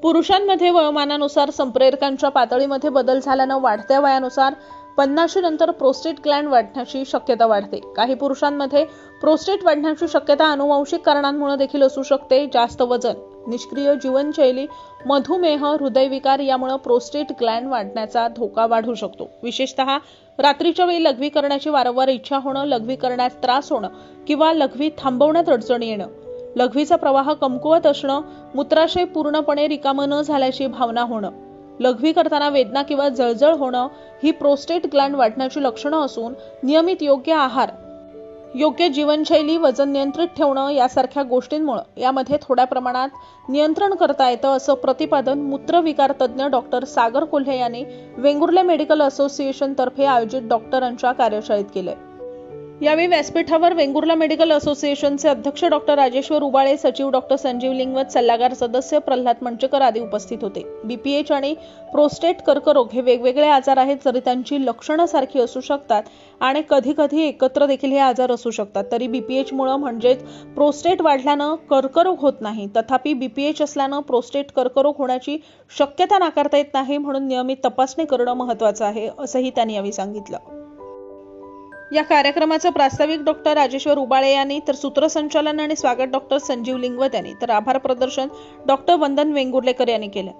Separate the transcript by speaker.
Speaker 1: पुरुषांमध्ये वयोमानानुसार संप्रेरकांच्या पातळीमध्ये बदल झाल्यानं वाढत्या वयानुसार 50 नंतर प्रोस्टेट ग्लँड वाढण्याची शक्यता वाढते। काही पुरुषांमध्ये प्रोस्टेट वाढण्याची शक्यता अनुवांशिक कारणांमुळे देखील असू शकते। जास्त वजन, निष्क्रिय जीवनशैली, मधुमेह, हृदयविकार यामुळे प्रोस्टेट ग्लँड वाढण्याचा धोका वाढू शकतो। विशेषतः रात्रीच्या वेळी लघवी करण्याची वारंवार इच्छा होणं, लघवी करण्यात त्रास होणं किंवा लघवी थांबवण्यात अडचणी येणं, लघवीचा प्रवाह कमकुवत असणं, मूत्राशय पूर्णपणे रिकामं न झाल्याची भावना होणं, लघवी करताना वेदना किंवा जळजळ होणं ही प्रोस्टेट ग्लँड वाढण्याची लक्षणं असून नियमित योग्य आहार, योग्य जीवनशैली, वजन नियंत्रित ठेवणं यासारख्या गोष्टींमुळे यामध्ये थोड्या प्रमाणात नियंत्रण करता येतं, असं प्रतिपादन मूत्रविकार तज्ज्ञ डॉक्टर सागर कोल्हे यांनी वेंगुर्ले मेडिकल असोसिएशन तर्फे आयोजित डॉक्टरांच्या कार्यशाळेत केलंय। यावेळी व्यासपीठावर वेंगुर्ला मेडिकल असोसिएशनचे अध्यक्ष डॉक्टर राजेश्वर उबाळे, सचिव डॉक्टर संजीव लिंगवत, सल्लागार सदस्य प्रल्हाद मंचकर आदी उपस्थित होते। बीपीएच आणि प्रोस्टेट कर्करोग हे वेगवेगळे आजार आहेत, जरी त्यांची लक्षणं सारखी असू शकतात आणि कधी कधी एकत्र देखील हे आजार असू शकतात, तरी बीपीएच मुळे म्हणजेच प्रोस्टेट वाढल्यानं कर्करोग होत नाही। तथापि बीपीएच असल्यानं प्रोस्टेट कर्करोग होण्याची शक्यता नाकारता येत नाही, म्हणून नियमित तपासणी करणं महत्त्वाचं आहे, असंही त्यांनी यावेळी सांगितलं। या कार्यक्रमाचं प्रास्ताविक डॉक्टर राजेश्वर उबाळे यांनी, तर सूत्रसंचालन आणि स्वागत डॉक्टर संजीव लिंगवत यांनी, तर आभार प्रदर्शन डॉक्टर वंदन वेंगुर्लेकर यांनी केलं।